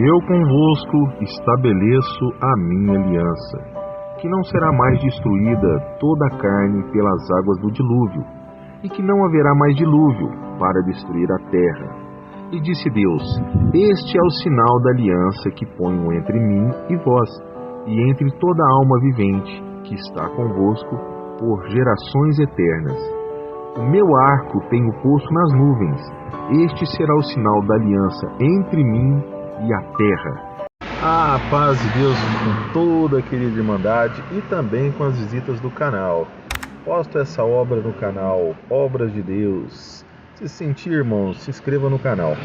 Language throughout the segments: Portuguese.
Eu convosco estabeleço a minha aliança, que não será mais destruída toda a carne pelas águas do dilúvio, e que não haverá mais dilúvio para destruir a terra. E disse Deus: Este é o sinal da aliança que ponho entre mim e vós, e entre toda alma vivente que está convosco por gerações eternas. O meu arco tenho posto nas nuvens. Este será o sinal da aliança entre mim e a terra. A paz de Deus com toda a querida irmandade e também com as visitas do canal. Posto essa obra no canal Obras de Deus. Se sentir, irmãos, se inscreva no canal.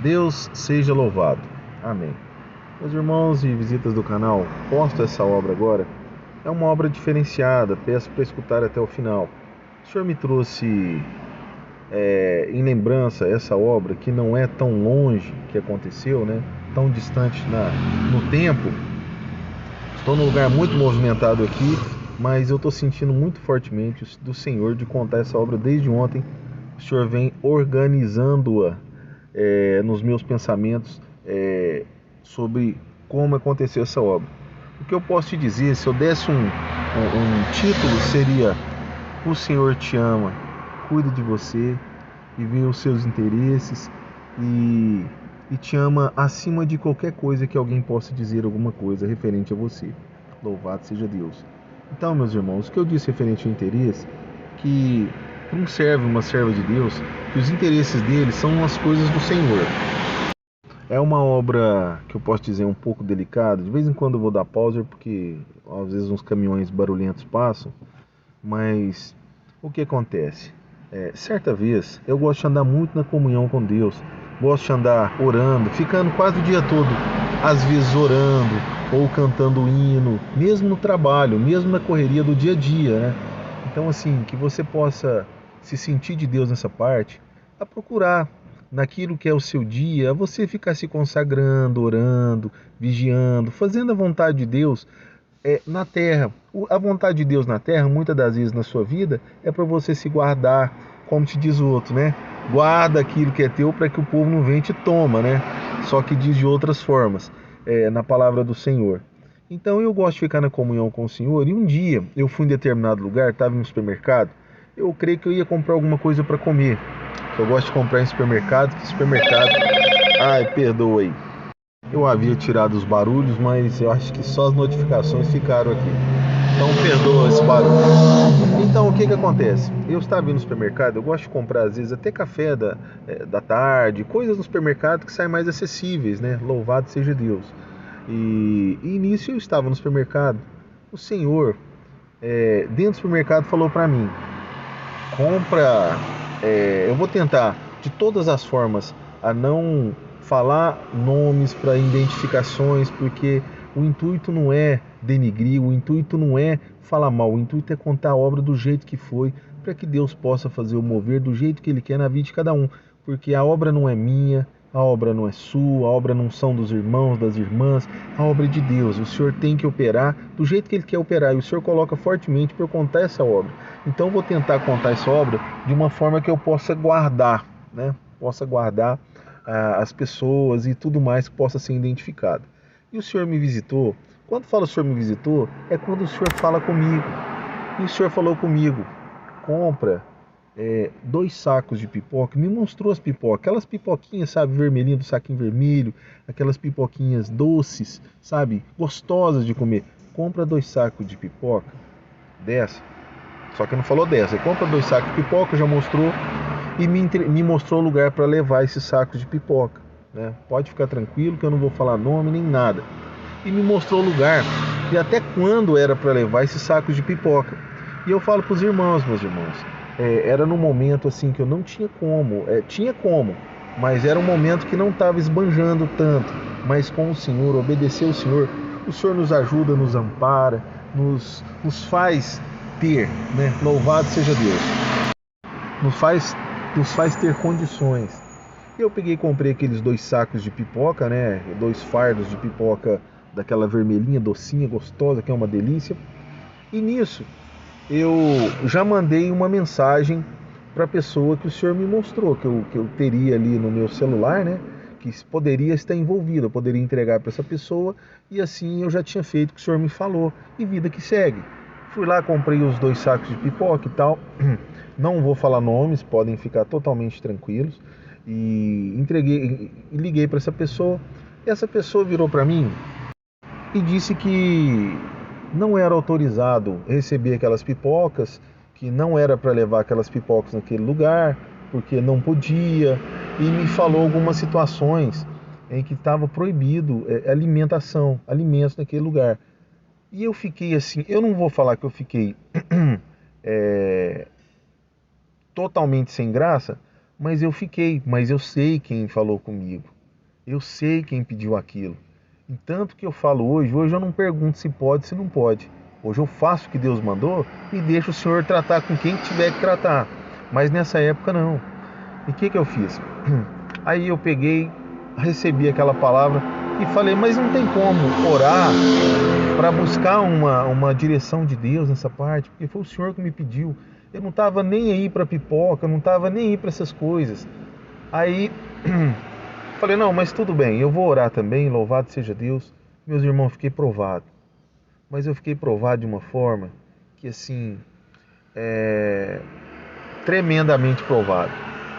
Deus seja louvado. Amém. Meus irmãos e visitas do canal, posto essa obra agora. É uma obra diferenciada, peço para escutar até o final. O Senhor me trouxe em lembrança essa obra que não é tão longe que aconteceu, né? Tão distante no tempo. Estou num lugar muito movimentado aqui, mas eu estou sentindo muito fortemente do Senhor de contar essa obra desde ontem. O Senhor vem organizando-a nos meus pensamentos sobre como aconteceu essa obra. O que eu posso te dizer, se eu desse um título, seria: O Senhor te ama, cuida de você e vê os seus interesses e te ama acima de qualquer coisa que alguém possa dizer alguma coisa referente a você. Louvado seja Deus. Então, meus irmãos, o que eu disse referente ao interesse, que para um servo, uma serva de Deus, que os interesses dele são as coisas do Senhor. É uma obra que eu posso dizer um pouco delicada. De vez em quando eu vou dar pausa, porque às vezes uns caminhões barulhentos passam. Mas o que acontece? Certa vez eu gosto de andar muito na comunhão com Deus. Gosto de andar orando, ficando quase o dia todo, às vezes orando ou cantando hino, mesmo no trabalho, mesmo na correria do dia a dia, né? Então, assim, que você possa se sentir de Deus nessa parte, a procurar naquilo que é o seu dia, a você ficar se consagrando, orando, vigiando, fazendo a vontade de Deus na terra. A vontade de Deus na terra, muitas das vezes na sua vida, é para você se guardar, como te diz o outro, né? Guarda aquilo que é teu para que o povo não venha e te toma, né? Só que diz de outras formas, na palavra do Senhor. Então eu gosto de ficar na comunhão com o Senhor. E um dia eu fui em determinado lugar, estava em um supermercado. Eu creio que eu ia comprar alguma coisa para comer. Eu gosto de comprar em supermercado, Ai, perdoa aí. Eu havia tirado os barulhos, mas eu acho que só as notificações ficaram aqui. Então perdoa esse barulho. Então o que acontece? Eu estava indo no supermercado, eu gosto de comprar às vezes até café da tarde, coisas no supermercado que saem mais acessíveis, né? Louvado seja Deus. E nisso eu estava no supermercado. O Senhor, dentro do supermercado, falou para mim: compra, eu vou tentar de todas as formas a não falar nomes para identificações, porque o intuito não é denigrir, o intuito não é falar mal, o intuito é contar a obra do jeito que foi, para que Deus possa fazer o mover do jeito que Ele quer na vida de cada um, porque a obra não é minha, a obra não é sua, a obra não são dos irmãos, das irmãs, a obra é de Deus. O Senhor tem que operar do jeito que Ele quer operar, e o Senhor coloca fortemente para eu contar essa obra. Então eu vou tentar contar essa obra de uma forma que eu possa guardar, né? Possa guardar as pessoas e tudo mais que possa ser identificado. E o Senhor me visitou. Quando fala o Senhor me visitou, é quando o Senhor fala comigo. E o Senhor falou comigo: compra 2 sacos de pipoca. Me mostrou as pipocas, aquelas pipoquinhas, sabe, vermelhinhas do saquinho vermelho, aquelas pipoquinhas doces, sabe, gostosas de comer. Compra 2 sacos de pipoca dessa. Só que não falou dessa. Compra 2 sacos de pipoca, já mostrou. E me mostrou o lugar para levar esses sacos de pipoca, né? Pode ficar tranquilo que eu não vou falar nome nem nada. E me mostrou o lugar e até quando era para levar esses sacos de pipoca. E eu falo para os irmãos, meus irmãos, era num momento assim que eu não tinha como, tinha como, mas era um momento que não estava esbanjando tanto. Mas com o Senhor, obedecer o Senhor nos ajuda, nos ampara, nos faz ter, né? Louvado seja Deus. Nos faz ter condições. Eu peguei e comprei aqueles 2 sacos de pipoca, né? 2 fardos de pipoca daquela vermelhinha, docinha, gostosa, que é uma delícia. E nisso, eu já mandei uma mensagem para a pessoa que o Senhor me mostrou, que eu teria ali no meu celular, né? que poderia estar envolvido, eu poderia entregar para essa pessoa e assim eu já tinha feito o que o senhor me falou e vida que segue. Fui lá, comprei os 2 sacos de pipoca e tal, não vou falar nomes, podem ficar totalmente tranquilos, e entreguei, e liguei para essa pessoa, e essa pessoa virou para mim e disse que não era autorizado receber aquelas pipocas, que não era para levar aquelas pipocas naquele lugar, porque não podia, e me falou algumas situações em que estava proibido alimentação, alimentos naquele lugar. E eu fiquei assim, eu não vou falar que eu fiquei totalmente sem graça, mas eu sei quem falou comigo, eu sei quem pediu aquilo. E tanto que eu falo hoje eu não pergunto se pode, se não pode. Hoje eu faço o que Deus mandou e deixo o Senhor tratar com quem tiver que tratar. Mas nessa época não. E o que eu fiz? Aí eu peguei, recebi aquela palavra e falei, mas não tem como orar para buscar uma direção de Deus nessa parte, porque foi o Senhor que me pediu. Eu não estava nem aí para pipoca, eu não estava nem aí para essas coisas. Aí falei, não, mas tudo bem, eu vou orar também, louvado seja Deus. Meus irmãos, fiquei provado. Mas eu fiquei provado de uma forma que assim, tremendamente provado.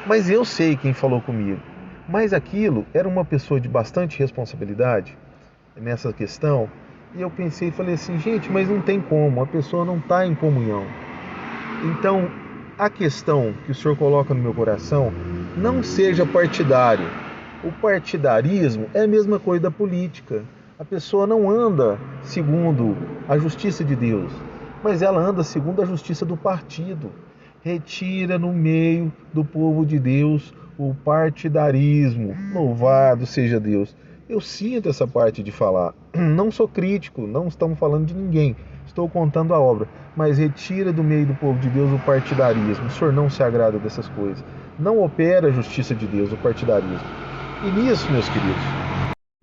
Mas eu sei quem falou comigo. Mas aquilo era uma pessoa de bastante responsabilidade nessa questão. E eu pensei e falei assim, gente, mas não tem como, a pessoa não está em comunhão. Então, a questão que o Senhor coloca no meu coração, não seja partidário. O partidarismo é a mesma coisa da política. A pessoa não anda segundo a justiça de Deus, mas ela anda segundo a justiça do partido. Retira no meio do povo de Deus o partidarismo. Louvado seja Deus. Eu sinto essa parte de falar. Não sou crítico, não estamos falando de ninguém. Estou contando a obra. Mas retira do meio do povo de Deus o partidarismo. O Senhor não se agrada dessas coisas. Não opera a justiça de Deus, o partidarismo. E nisso, meus queridos,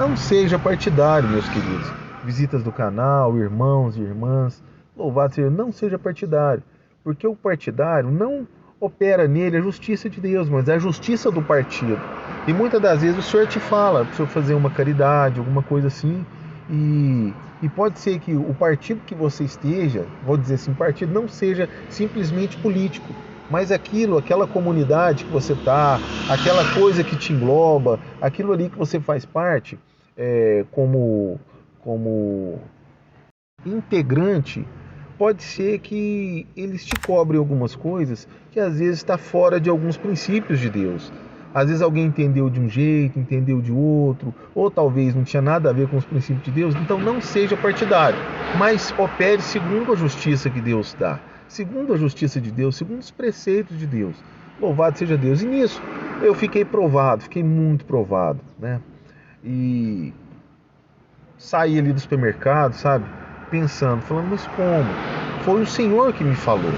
não seja partidário, meus queridos. Visitas do canal, irmãos e irmãs, louvado seja, não seja partidário. Porque o partidário não opera nele a justiça de Deus, mas é a justiça do partido. E muitas das vezes o Senhor te fala para você fazer uma caridade, alguma coisa assim, e pode ser que o partido que você esteja, vou dizer assim, partido não seja simplesmente político, mas aquela comunidade que você está, aquela coisa que te engloba, aquilo ali que você faz parte, como integrante, pode ser que eles te cobrem algumas coisas que às vezes está fora de alguns princípios de Deus. Às vezes alguém entendeu de um jeito, entendeu de outro, ou talvez não tinha nada a ver com os princípios de Deus. Então não seja partidário, mas opere segundo a justiça que Deus dá, segundo a justiça de Deus, segundo os preceitos de Deus. Louvado seja Deus. E nisso eu fiquei provado, fiquei muito provado, né? E saí ali do supermercado, sabe? Pensando, falando, mas como? Foi o Senhor que me falou.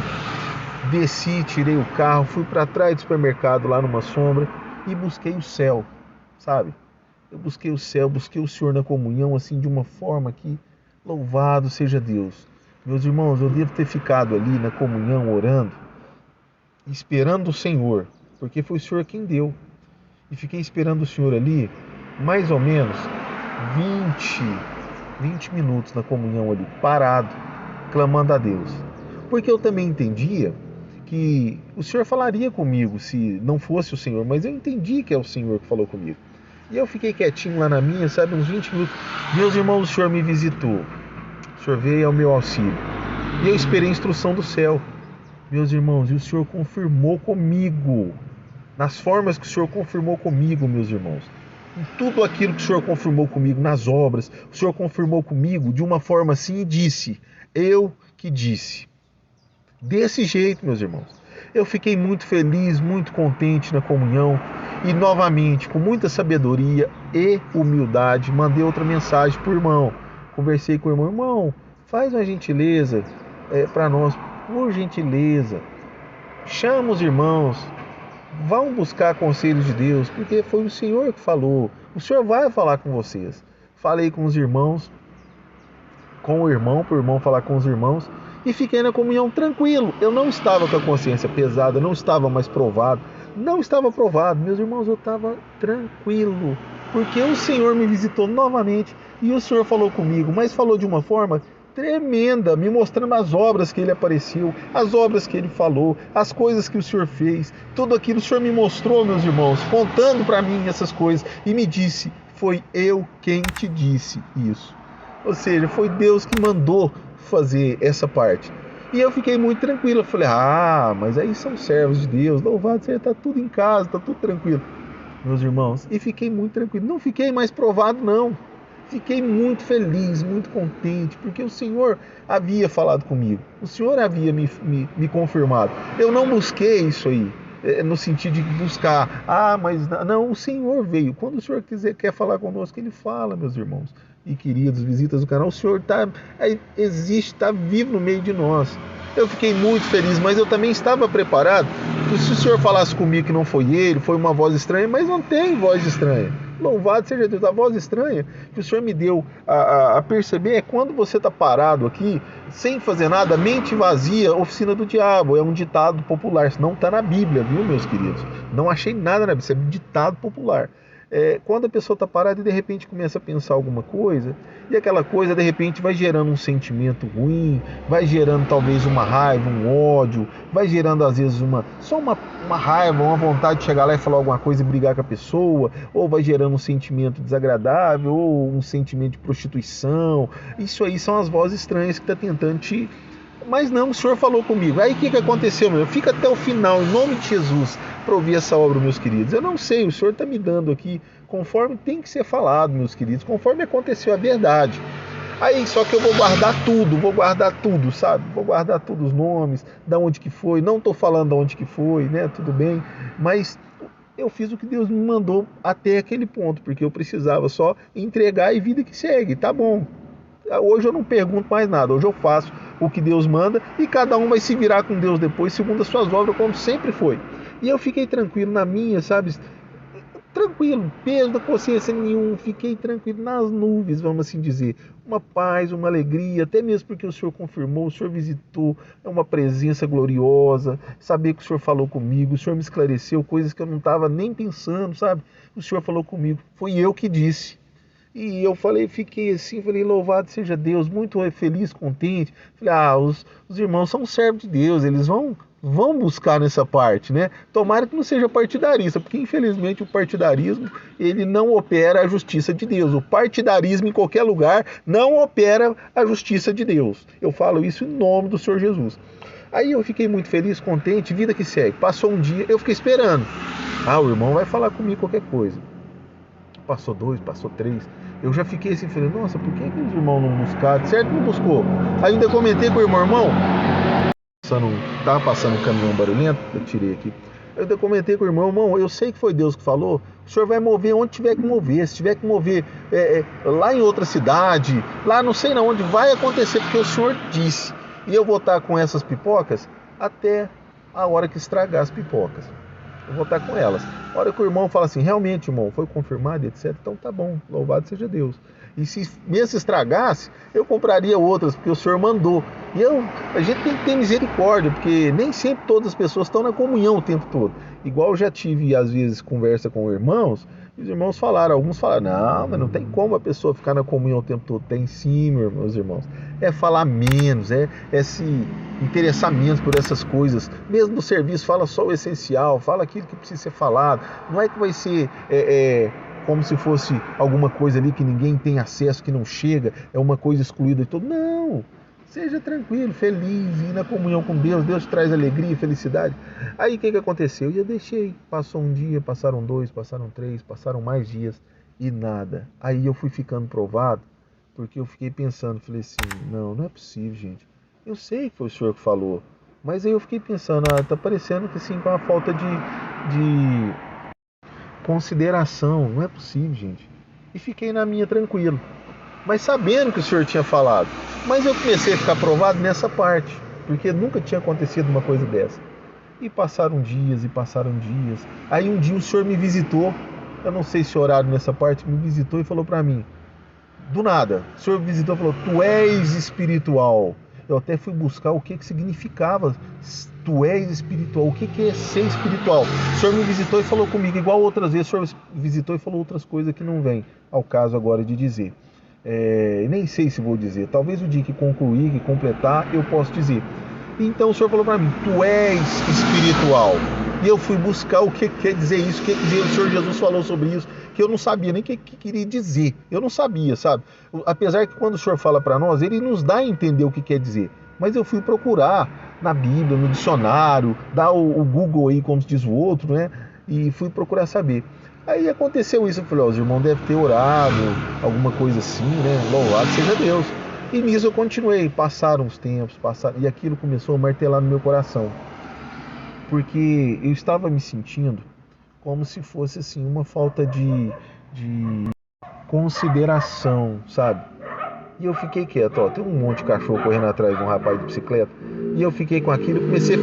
Desci, tirei o carro, fui para trás do supermercado lá numa sombra e busquei o céu, sabe? Eu busquei o céu, busquei o Senhor na comunhão, assim, de uma forma que, louvado seja Deus. Meus irmãos, eu devo ter ficado ali na comunhão, orando, esperando o Senhor, porque foi o Senhor quem deu. E fiquei esperando o Senhor ali, mais ou menos 20 minutos na comunhão ali, parado, clamando a Deus. Porque eu também entendia que o Senhor falaria comigo se não fosse o Senhor, mas eu entendi que é o Senhor que falou comigo. E eu fiquei quietinho lá na minha, sabe, uns 20 minutos. Meus irmãos, o Senhor me visitou. O Senhor veio ao meu auxílio. E eu esperei a instrução do céu. Meus irmãos, e o Senhor confirmou comigo. Nas formas que o Senhor confirmou comigo, meus irmãos. Em tudo aquilo que o Senhor confirmou comigo, nas obras, o Senhor confirmou comigo de uma forma assim e disse, eu que disse. Desse jeito, meus irmãos, eu fiquei muito feliz, muito contente na comunhão e novamente, com muita sabedoria e humildade, mandei outra mensagem para o irmão. Conversei com o irmão, irmão, faz uma gentileza para nós, por gentileza, chama os irmãos, vão buscar conselhos de Deus, porque foi o Senhor que falou, o Senhor vai falar com vocês. Falei com os irmãos, com o irmão, para o irmão falar com os irmãos, e fiquei na comunhão tranquilo. Eu não estava com a consciência pesada, não estava mais provado, não estava aprovado. Meus irmãos, eu estava tranquilo, porque o Senhor me visitou novamente e o Senhor falou comigo, mas falou de uma forma tremenda, me mostrando as obras que Ele apareceu, as obras que Ele falou, as coisas que o Senhor fez, tudo aquilo o Senhor me mostrou, meus irmãos, contando para mim essas coisas, e me disse, foi eu quem te disse isso. Ou seja, foi Deus que mandou fazer essa parte. E eu fiquei muito tranquilo, eu falei, mas aí são servos de Deus, louvado seja, está tudo em casa, está tudo tranquilo, meus irmãos, e fiquei muito tranquilo, não fiquei mais provado não. Fiquei muito feliz, muito contente, porque o Senhor havia falado comigo, o Senhor havia me confirmado. Eu não busquei isso aí, no sentido de buscar, mas não, o Senhor veio. Quando o Senhor quer falar conosco, Ele fala, meus irmãos e queridos, visitas do canal. O Senhor existe, está vivo no meio de nós. Eu fiquei muito feliz, mas eu também estava preparado. Se o Senhor falasse comigo que não foi Ele, foi uma voz estranha, mas não tem voz estranha. Louvado seja Deus. A voz estranha que o Senhor me deu a perceber é quando você está parado aqui, sem fazer nada, mente vazia, oficina do diabo. É um ditado popular, isso não está na Bíblia, viu, meus queridos? Não achei nada na Bíblia, isso é um ditado popular. Quando a pessoa está parada e de repente começa a pensar alguma coisa, e aquela coisa de repente vai gerando um sentimento ruim, vai gerando talvez uma raiva, um ódio, vai gerando às vezes só uma raiva, uma vontade de chegar lá e falar alguma coisa e brigar com a pessoa, ou vai gerando um sentimento desagradável, ou um sentimento de prostituição. Isso aí são as vozes estranhas que estão tentando te... Mas não, o Senhor falou comigo. Aí o que aconteceu, meu? Fica até o final, em nome de Jesus, para ouvir essa obra, meus queridos. Eu não sei, o Senhor está me dando aqui, conforme tem que ser falado, meus queridos, conforme aconteceu a verdade. Aí, só que eu vou guardar tudo, sabe? Vou guardar todos os nomes, da onde que foi. Não estou falando de onde que foi, né? Tudo bem. Mas eu fiz o que Deus me mandou até aquele ponto, porque eu precisava só entregar e vida que segue, tá bom. Hoje eu não pergunto mais nada, hoje eu faço o que Deus manda e cada um vai se virar com Deus depois, segundo as suas obras, como sempre foi. E eu fiquei tranquilo na minha, sabe? Tranquilo, peso da consciência nenhum, fiquei tranquilo nas nuvens, vamos assim dizer. Uma paz, uma alegria, até mesmo porque o Senhor confirmou, o Senhor visitou, é uma presença gloriosa, saber que o Senhor falou comigo, o Senhor me esclareceu coisas que eu não estava nem pensando, sabe? O Senhor falou comigo, foi eu que disse. E eu fiquei assim, louvado seja Deus, muito feliz, contente. Falei, os irmãos são servos de Deus, eles vão buscar nessa parte, né? Tomara que não seja partidarista, porque infelizmente o partidarismo, ele não opera a justiça de Deus. O partidarismo em qualquer lugar não opera a justiça de Deus. Eu falo isso em nome do Senhor Jesus. Aí eu fiquei muito feliz, contente, vida que segue. Passou um dia, eu fiquei esperando. O irmão vai falar comigo qualquer coisa. Passou 2, passou 3. Eu já fiquei assim, falei, nossa, por que os irmãos não buscaram? Certo, não buscou. Aí ainda comentei com o irmão, tava passando um caminhão barulhento, eu tirei aqui. Eu ainda comentei com o irmão, eu sei que foi Deus que falou, o senhor vai mover onde tiver que mover, se tiver que mover lá em outra cidade, lá não sei na onde, vai acontecer, porque o senhor disse. E eu vou estar com essas pipocas até a hora que estragar as pipocas. Eu vou estar com elas. A hora que o irmão fala assim, realmente, irmão, foi confirmado, etc. Então tá bom, louvado seja Deus. E se mesmo se estragasse, eu compraria outras, porque o Senhor mandou. E a gente tem que ter misericórdia, porque nem sempre todas as pessoas estão na comunhão o tempo todo. Igual eu já tive, às vezes, conversa com irmãos, e os irmãos falaram, alguns falaram, não, mas não tem como a pessoa ficar na comunhão o tempo todo. Tem sim, meus irmãos. É falar menos, é se interessar menos por essas coisas. Mesmo no serviço, fala só o essencial, fala aquilo que precisa ser falado. Não é que vai ser como se fosse alguma coisa ali que ninguém tem acesso, que não chega, é uma coisa excluída de todo. Não! Seja tranquilo, feliz, ir na comunhão com Deus. Deus traz alegria e felicidade. Aí o que aconteceu? E eu deixei. Passou um dia, passaram 2, passaram 3, passaram mais dias e nada. Aí eu fui ficando provado, porque eu fiquei pensando, falei assim, não é possível, gente. Eu sei que foi o Senhor que falou, mas aí eu fiquei pensando, tá parecendo que assim, com uma falta de consideração, não é possível, gente. E fiquei na minha tranquilo, mas sabendo que o Senhor tinha falado. Mas eu comecei a ficar provado nessa parte, porque nunca tinha acontecido uma coisa dessa. E passaram dias. Aí um dia o Senhor me visitou, eu não sei se o horário nessa parte, me visitou e falou para mim, do nada, o Senhor me visitou e falou, tu és espiritual. Eu até fui buscar o que significava tu és espiritual, o que é ser espiritual. O Senhor me visitou e falou comigo, igual outras vezes o Senhor visitou e falou outras coisas que não vem ao caso agora de dizer. Nem sei se vou dizer, talvez o dia que concluir, que completar, eu posso dizer. Então o Senhor falou para mim, tu és espiritual. E eu fui buscar o que quer dizer isso, o que quer dizer, o Senhor Jesus falou sobre isso, que eu não sabia nem o que queria dizer. Eu não sabia, sabe? Apesar que quando o Senhor fala para nós, Ele nos dá a entender o que quer dizer. Mas eu fui procurar na Bíblia, no dicionário, dar o Google aí, como diz o outro, né? E fui procurar saber. Aí aconteceu isso, eu falei, os irmãos devem ter orado, alguma coisa assim, né? Louvado seja Deus. E nisso eu continuei, passaram os tempos, e aquilo começou a martelar no meu coração. Porque eu estava me sentindo como se fosse assim, uma falta de consideração, sabe? E eu fiquei quieto, tem um monte de cachorro correndo atrás de um rapaz de bicicleta, e eu fiquei com aquilo e comecei a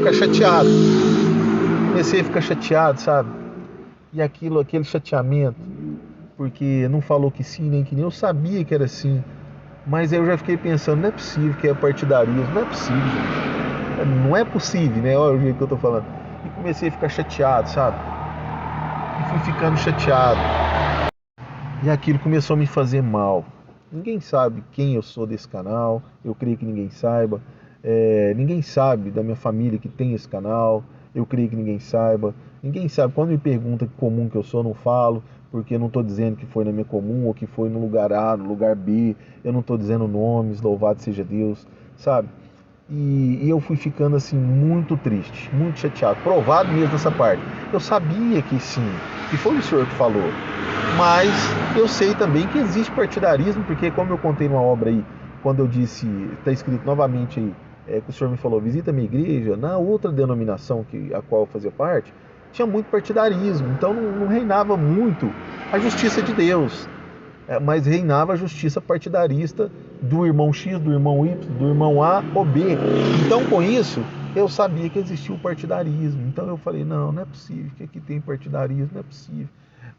ficar chateado, sabe? E aquele chateamento, porque não falou que sim, nem que nem, eu sabia que era sim, mas aí eu já fiquei pensando, não é possível que é partidarismo, não é possível, gente. Não é possível, né? Olha o jeito que eu tô falando. E comecei a ficar chateado, sabe? E fui ficando chateado. E aquilo começou a me fazer mal. Ninguém sabe quem eu sou desse canal, eu creio que ninguém saiba. Ninguém sabe da minha família que tem esse canal, eu creio que ninguém saiba. Ninguém sabe, quando me pergunta que comum que eu sou, eu não falo, porque eu não estou dizendo que foi na minha comum ou que foi no lugar A, no lugar B, eu não estou dizendo nomes, louvado seja Deus, sabe? E eu fui ficando assim muito triste, muito chateado, provado mesmo nessa parte. Eu sabia que sim, que foi o Senhor que falou, mas eu sei também que existe partidarismo, porque como eu contei numa obra aí, quando eu disse, está escrito novamente aí, que o Senhor me falou, visita a minha igreja, na outra denominação a qual eu fazia parte, tinha muito partidarismo, então não reinava muito a justiça de Deus, mas reinava a justiça partidarista do irmão X, do irmão Y, do irmão A ou B. Então, com isso, eu sabia que existia o partidarismo. Então eu falei, não é possível que aqui tem partidarismo, não é possível.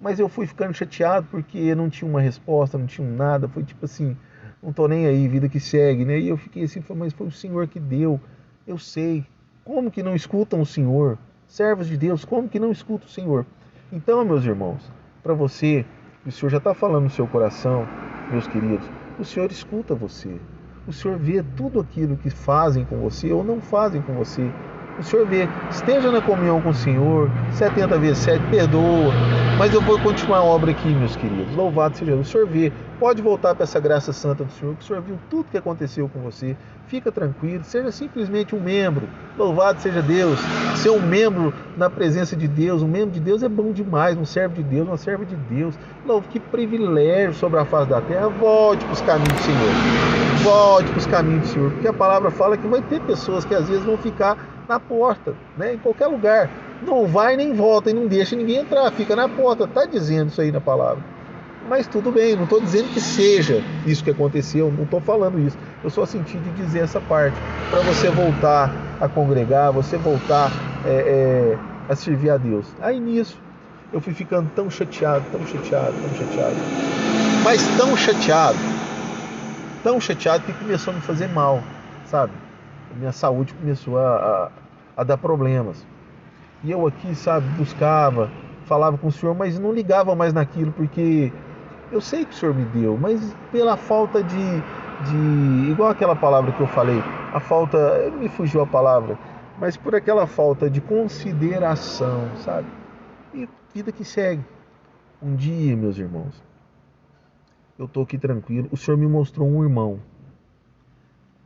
Mas eu fui ficando chateado porque não tinha uma resposta, não tinha nada, foi tipo assim, não tô nem aí, vida que segue, né? E eu fiquei assim, mas foi o Senhor que deu, eu sei. Como que não escutam o Senhor? Servos de Deus, como que não escutam o Senhor? Então, meus irmãos, para você, o Senhor já está falando no seu coração, meus queridos, o Senhor escuta você. O Senhor vê tudo aquilo que fazem com você ou não fazem com você. O Senhor vê, esteja na comunhão com o Senhor, 70 vezes 7, perdoa. Mas eu vou continuar a obra aqui, meus queridos. Louvado seja Deus. O Senhor vê, pode voltar para essa graça santa do Senhor, que o Senhor viu tudo que aconteceu com você. Fica tranquilo, seja simplesmente um membro. Louvado seja Deus. Ser um membro na presença de Deus, um membro de Deus é bom demais, um servo de Deus, uma serva de Deus. Que privilégio sobre a face da terra. Volte para os caminhos do Senhor. Volte para os caminhos do Senhor, porque a palavra fala que vai ter pessoas que às vezes vão ficar na porta, né, em qualquer lugar. Não vai nem volta e não deixa ninguém entrar, fica na porta. Está dizendo isso aí na palavra. Mas tudo bem, não estou dizendo que seja isso que aconteceu, não estou falando isso. Eu só senti de dizer essa parte, para você voltar a congregar, você voltar a servir a Deus. Aí nisso, eu fui ficando tão chateado, mas tão chateado que começou a me fazer mal, sabe? Minha saúde começou a dar problemas. E eu aqui, sabe, buscava, falava com o Senhor, mas não ligava mais naquilo, porque eu sei que o Senhor me deu, mas pela falta igual aquela palavra que eu falei, a falta, me fugiu a palavra, mas por aquela falta de consideração, sabe? E vida que segue. Um dia, meus irmãos, eu estou aqui tranquilo, o Senhor me mostrou um irmão.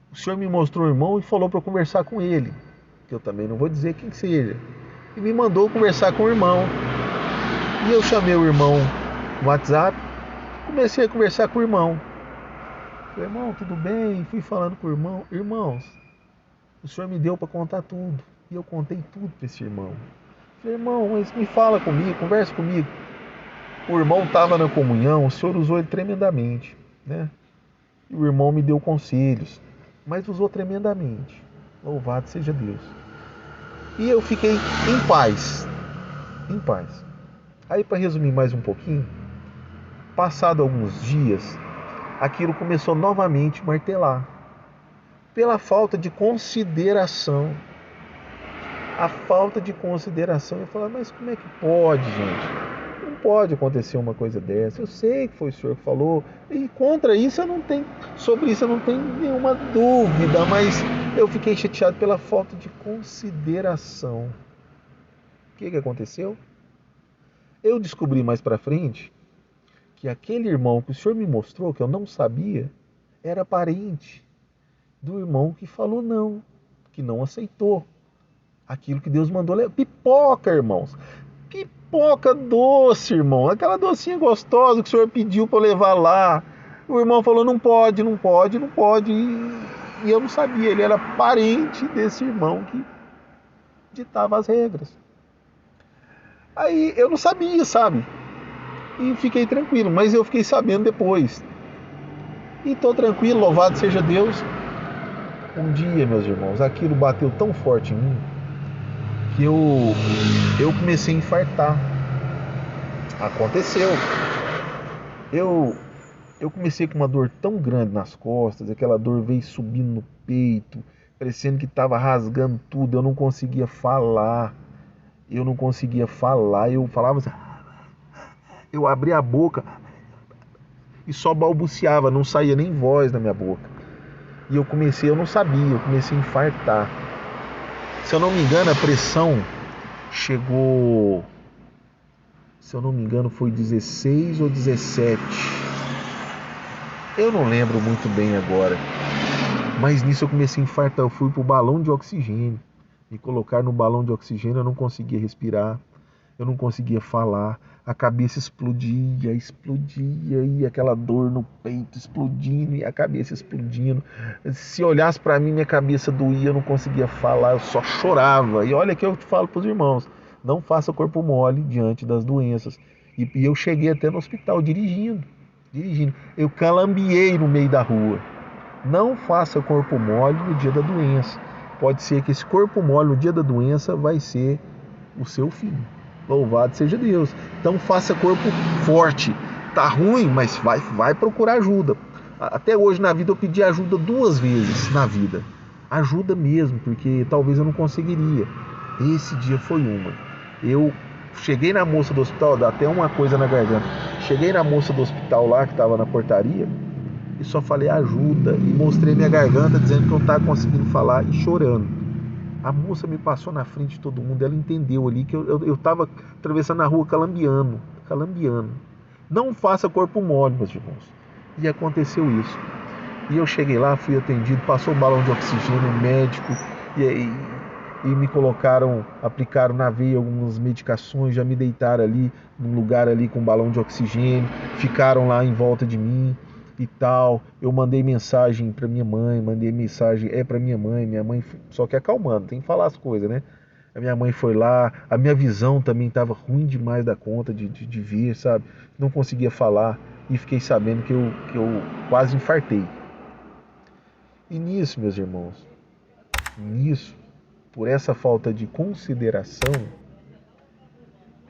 O Senhor me mostrou um irmão e falou para eu conversar com ele, que eu também não vou dizer quem seja. E me mandou conversar com o irmão. E eu chamei o irmão no WhatsApp, comecei a conversar com o irmão. Falei, irmão, tudo bem? Fui falando com o irmão. Irmãos, o Senhor me deu para contar tudo. E eu contei tudo para esse irmão. Falei, irmão, mas me fala comigo, conversa comigo. O irmão estava na comunhão, o Senhor usou ele tremendamente, né? E o irmão me deu conselhos, mas usou tremendamente. Louvado seja Deus. E eu fiquei em paz. Aí, para resumir mais um pouquinho, passado alguns dias, aquilo começou novamente a martelar. pela falta de consideração. A falta de consideração. Eu falo, mas como é que pode, gente? Não pode acontecer uma coisa dessa. Eu sei que foi o senhor que falou, e contra isso eu não tenho, sobre isso eu não tenho nenhuma dúvida, mas eu fiquei chateado pela falta de consideração. O que aconteceu? Eu descobri mais pra frente que aquele irmão que o senhor me mostrou, que eu não sabia, era parente do irmão que falou não, que não aceitou aquilo que Deus mandou levar. Pipoca, irmãos. Pipoca doce, irmão. Aquela docinha gostosa que o senhor pediu para levar lá. O irmão falou, não pode, não pode, não pode. E eu não sabia. Ele era parente desse irmão que ditava as regras. Aí eu não sabia, sabe? E fiquei tranquilo. Mas eu fiquei sabendo depois. E tô tranquilo, louvado seja Deus. Um dia, meus irmãos, aquilo bateu tão forte em mim que eu comecei a infartar. Aconteceu. Eu comecei com uma dor tão grande nas costas, aquela dor veio subindo no peito, parecendo que estava rasgando tudo, eu não conseguia falar. Eu falava assim, eu abria a boca e só balbuciava, não saía nem voz da minha boca. E eu não sabia, eu comecei a infartar. Se eu não me engano, a pressão chegou, se eu não me engano, foi 16 ou 17. Eu não lembro muito bem agora. Mas nisso eu comecei a infartar. Eu fui pro balão de oxigênio. Me colocaram no balão de oxigênio, eu não conseguia respirar. Eu não conseguia falar. A cabeça explodia, e aquela dor no peito explodindo, e a cabeça explodindo. Se olhasse para mim, minha cabeça doía, eu não conseguia falar, eu só chorava. E olha que eu te falo para os irmãos, não faça corpo mole diante das doenças. E eu cheguei até no hospital dirigindo. Eu calambiei no meio da rua. Não faça corpo mole no dia da doença. Pode ser que esse corpo mole no dia da doença vai ser o seu fim. Louvado seja Deus. Então faça corpo forte. Tá ruim, mas vai procurar ajuda. Até hoje na vida eu pedi ajuda 2 vezes na vida. Ajuda mesmo, porque talvez eu não conseguiria. Esse dia foi uma. Eu cheguei na moça do hospital, dá até uma coisa na garganta. Cheguei na moça do hospital lá, que estava na portaria, e só falei ajuda. E mostrei minha garganta, dizendo que eu não estava conseguindo falar e chorando. A moça me passou na frente de todo mundo, ela entendeu ali que eu estava atravessando a rua calambiando. Não faça corpo mole, meus irmãos. E aconteceu isso. E eu cheguei lá, fui atendido, passou um balão de oxigênio, um médico, e me aplicaram na veia algumas medicações, já me deitaram ali, num lugar ali com um balão de oxigênio, ficaram lá em volta de mim e tal. Eu mandei mensagem para minha mãe, para minha mãe, só que acalmando, tem que falar as coisas, né? A minha mãe foi lá, a minha visão também estava ruim demais da conta de ver, sabe? Não conseguia falar e fiquei sabendo que eu quase infartei. E nisso, meus irmãos, por essa falta de consideração,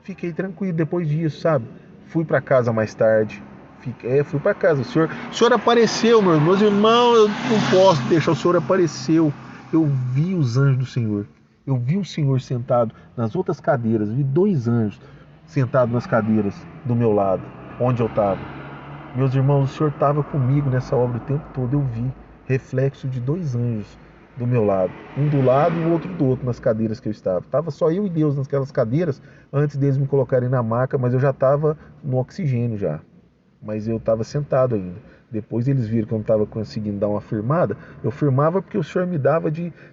fiquei tranquilo depois disso, sabe? Fui para casa mais tarde. Fui para casa. O senhor apareceu, meus irmãos, eu não posso deixar. O senhor apareceu. Eu vi os anjos do Senhor. Eu vi o Senhor sentado nas outras cadeiras. Vi 2 anjos sentados nas cadeiras do meu lado, onde eu estava. Meus irmãos, o Senhor estava comigo nessa obra o tempo todo. Eu vi reflexo de 2 anjos do meu lado. Um do lado e o outro do outro nas cadeiras que eu estava. Estava só eu e Deus naquelas cadeiras antes deles me colocarem na maca, mas eu já estava no oxigênio já. Mas eu estava sentado ainda. Depois eles viram que eu não estava conseguindo dar uma firmada. Eu firmava porque o Senhor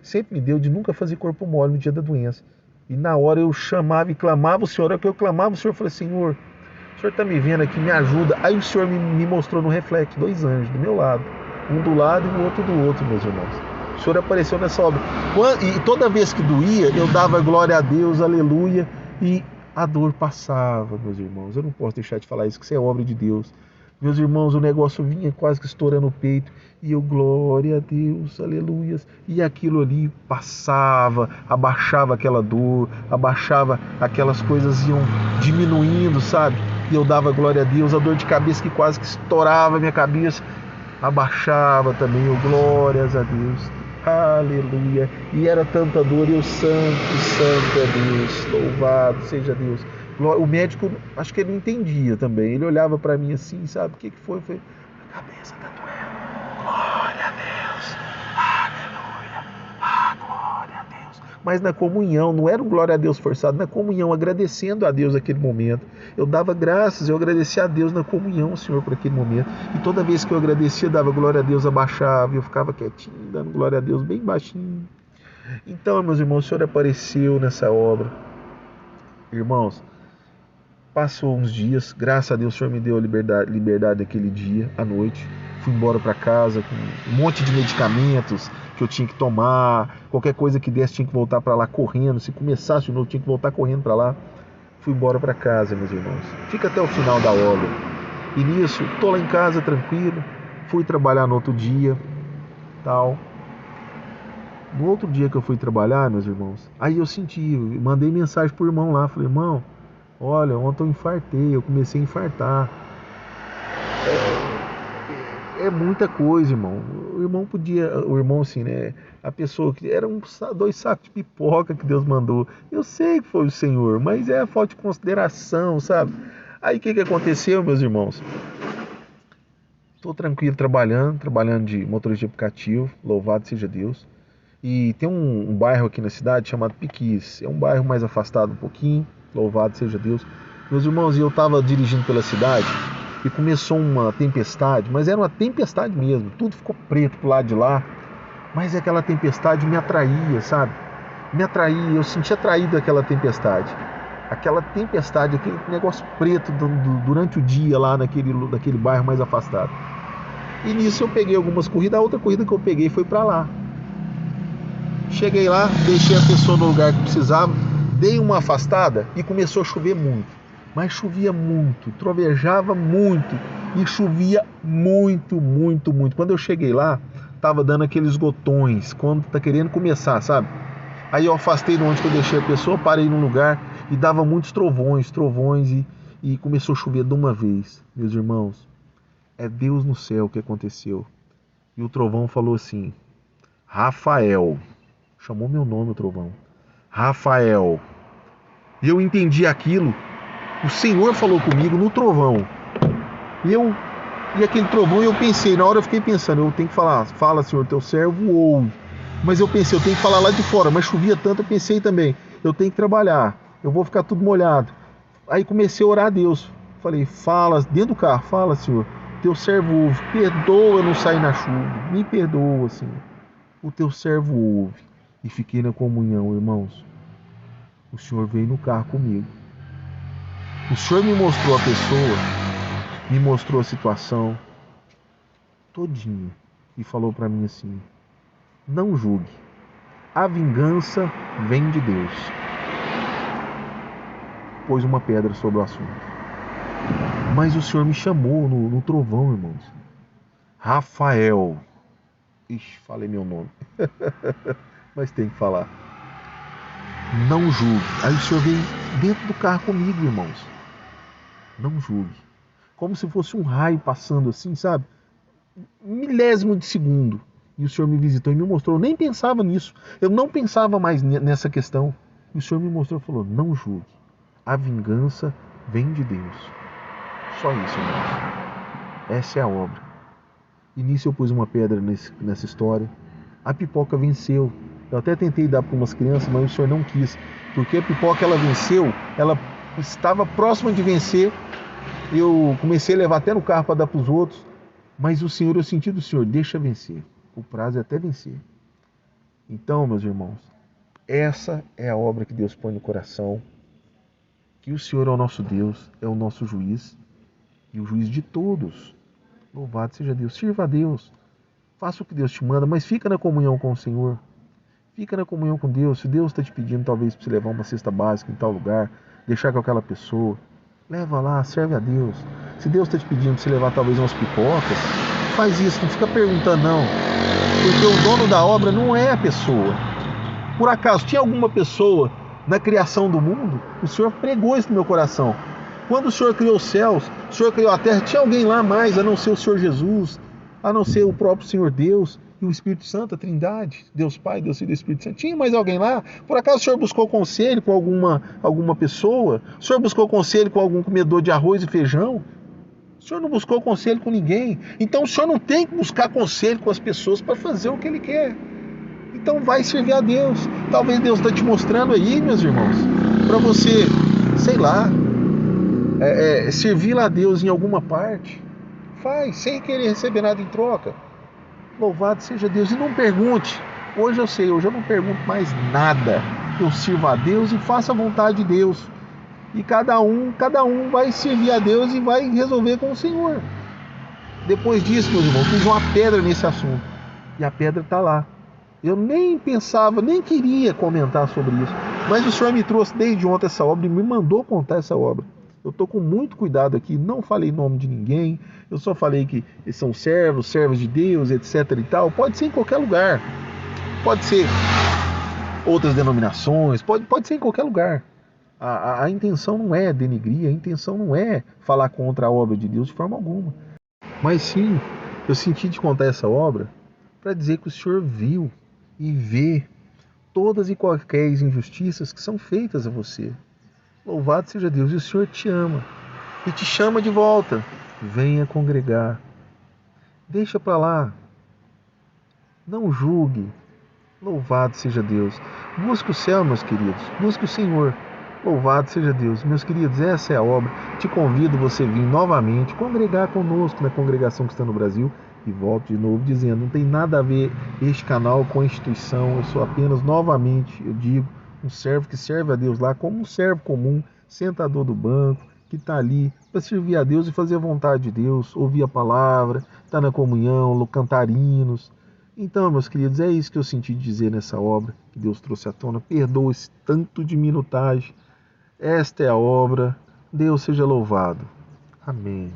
sempre me deu de nunca fazer corpo mole no dia da doença. E na hora eu chamava e clamava o Senhor. A hora que eu clamava, o Senhor falou, Senhor, o Senhor está me vendo aqui, me ajuda. Aí o Senhor me mostrou no reflexo 2 anjos do meu lado. Um do lado e o outro do outro, meus irmãos. O Senhor apareceu nessa obra. E toda vez que doía, eu dava glória a Deus, aleluia, e a dor passava, meus irmãos. Eu não posso deixar de falar isso, que isso é obra de Deus. Meus irmãos, o negócio vinha quase que estourando o peito. E eu, glória a Deus, aleluias. E aquilo ali passava, abaixava aquela dor, abaixava, aquelas coisas iam diminuindo, sabe? E eu dava glória a Deus, a dor de cabeça que quase que estourava a minha cabeça. abaixava também, eu, glórias a Deus, aleluia, e era tanta dor, eu, santo, santo é Deus, louvado seja Deus. O médico, acho que ele não entendia também, ele olhava para mim assim, sabe, o que foi? Foi, a cabeça tá doendo, glória a Deus, aleluia, glória a Deus. Mas na comunhão, não era um glória a Deus forçado, na comunhão, agradecendo a Deus naquele momento. Eu dava graças, eu agradecia a Deus na comunhão, Senhor, por aquele momento. E toda vez que eu agradecia, dava glória a Deus, abaixava, eu ficava quietinho, dando glória a Deus bem baixinho. Então, meus irmãos, o Senhor apareceu nessa obra. Irmãos, passou uns dias, graças a Deus o Senhor me deu a liberdade naquele dia, à noite. Fui embora para casa com um monte de medicamentos que eu tinha que tomar, qualquer coisa que desse tinha que voltar para lá correndo, se começasse de novo tinha que voltar correndo para lá. Fui embora para casa, meus irmãos. Fica até o final da obra. E nisso, tô lá em casa tranquilo, fui trabalhar no outro dia, tal. No outro dia que eu fui trabalhar, meus irmãos, aí eu mandei mensagem pro irmão lá, falei, irmão, olha, ontem eu infartei, eu comecei a infartar. É muita coisa, irmão. O irmão assim, né? A pessoa que era 2 sacos de pipoca que Deus mandou. Eu sei que foi o Senhor, mas é a falta de consideração, sabe? Aí o que aconteceu, meus irmãos? Tô tranquilo trabalhando de motorista de aplicativo, louvado seja Deus. E tem um bairro aqui na cidade chamado Piquis. É um bairro mais afastado um pouquinho, louvado seja Deus. Meus irmãos, eu tava dirigindo pela cidade e começou uma tempestade, mas era uma tempestade mesmo, tudo ficou preto pro lado de lá, mas aquela tempestade me atraía, sabe? Me atraía, eu sentia atraído daquela tempestade, aquele negócio preto durante o dia lá naquele bairro mais afastado. E nisso eu peguei algumas corridas, a outra corrida que eu peguei foi para lá. Cheguei lá, deixei a pessoa no lugar que precisava, dei uma afastada e começou a chover muito. Mas chovia muito, trovejava muito e chovia muito, muito, muito. Quando eu cheguei lá, tava dando aqueles gotões, quando tá querendo começar, sabe? Aí eu afastei de onde que eu deixei a pessoa, parei num lugar e dava muitos trovões e começou a chover de uma vez. Meus irmãos, é Deus no céu que aconteceu. E o trovão falou assim, Rafael, chamou meu nome o trovão, Rafael. E eu entendi aquilo. O Senhor falou comigo no trovão. E aquele trovão, eu pensei, na hora eu fiquei pensando, eu tenho que falar, fala Senhor, teu servo ouve. Mas eu pensei, eu tenho que falar lá de fora, mas chovia tanto, eu pensei também, eu tenho que trabalhar, eu vou ficar tudo molhado. Aí comecei a orar a Deus. Falei, fala, dentro do carro, fala Senhor, teu servo ouve, perdoa eu não sair na chuva, me perdoa Senhor. O teu servo ouve. E fiquei na comunhão, irmãos. O Senhor veio no carro comigo. O Senhor me mostrou a pessoa, me mostrou a situação todinha e falou para mim assim, não julgue, a vingança vem de Deus. Pôs uma pedra sobre o assunto. Mas o Senhor me chamou no trovão, irmãos. Rafael. Ixi, falei meu nome. Mas tem que falar. Não julgue. Aí o Senhor veio dentro do carro comigo, irmãos. Não julgue. Como se fosse um raio passando assim, sabe? Milésimo de segundo. E o Senhor me visitou e me mostrou. Eu nem pensava nisso. Eu não pensava mais nessa questão. E o Senhor me mostrou e falou, não julgue. A vingança vem de Deus. Só isso, irmãos. Essa é a obra. E nisso eu pus uma pedra nessa história. A pipoca venceu. Eu até tentei dar para umas crianças, mas o Senhor não quis. Porque a pipoca, ela venceu, ela estava próxima de vencer. Eu comecei a levar até no carro para dar para os outros. Mas o Senhor, eu senti do Senhor, deixa vencer. O prazo é até vencer. Então, meus irmãos, essa é a obra que Deus põe no coração. Que o Senhor é o nosso Deus, é o nosso juiz. E o juiz de todos. Louvado seja Deus. Sirva a Deus. Faça o que Deus te manda, mas fica na comunhão com o Senhor. Fica na comunhão com Deus. Se Deus está te pedindo talvez para você levar uma cesta básica em tal lugar, deixar com aquela pessoa, leva lá, serve a Deus. Se Deus está te pedindo para você levar talvez umas pipocas, faz isso, não fica perguntando não. Porque o dono da obra não é a pessoa. Por acaso, tinha alguma pessoa na criação do mundo? O Senhor pregou isso no meu coração. Quando o Senhor criou os céus, o Senhor criou a terra, tinha alguém lá mais a não ser o Senhor Jesus? a não ser o próprio Senhor Deus e o Espírito Santo, a Trindade, Deus Pai, Deus Filho e Espírito Santo. Tinha mais alguém lá? Por acaso o senhor buscou conselho com alguma pessoa? O senhor buscou conselho com algum comedor de arroz e feijão? O senhor não buscou conselho com ninguém. Então o senhor não tem que buscar conselho com as pessoas para fazer o que ele quer. Então vai servir a Deus. Talvez Deus está te mostrando aí, meus irmãos, para você, sei lá, servir a Deus em alguma parte. Faz, sem querer receber nada em troca. Louvado seja Deus. E não pergunte. Hoje eu sei, hoje eu não pergunto mais nada. Eu sirvo a Deus e faço a vontade de Deus. E cada um vai servir a Deus e vai resolver com o Senhor. Depois disso, meus irmãos, fiz uma pedra nesse assunto. E a pedra está lá. Eu nem pensava, nem queria comentar sobre isso. Mas o Senhor me trouxe desde ontem essa obra e me mandou contar essa obra. Eu estou com muito cuidado aqui, não falei nome de ninguém. Eu só falei que eles são servos de Deus, etc e tal. Pode ser em qualquer lugar. Pode ser outras denominações, pode ser em qualquer lugar. A intenção não é denegrir, a intenção não é falar contra a obra de Deus de forma alguma. Mas sim, eu senti de contar essa obra para dizer que o Senhor viu e vê todas e qualquer injustiças que são feitas a você. Louvado seja Deus, e o Senhor te ama e te chama de volta. Venha congregar. Deixa para lá. Não julgue. Louvado seja Deus. Busque o céu, meus queridos. Busque o Senhor. Louvado seja Deus. Meus queridos, essa é a obra. Te convido você vir novamente congregar conosco na congregação que está no Brasil. E volto de novo dizendo, não tem nada a ver este canal com a instituição. Eu sou apenas, novamente, eu digo, um servo que serve a Deus lá como um servo comum, sentador do banco, que está ali para servir a Deus e fazer a vontade de Deus, ouvir a palavra, estar na comunhão, cantar hinos. Então, meus queridos, é isso que eu senti dizer nessa obra que Deus trouxe à tona. Perdoa esse tanto de minutagem. Esta é a obra. Deus seja louvado. Amém.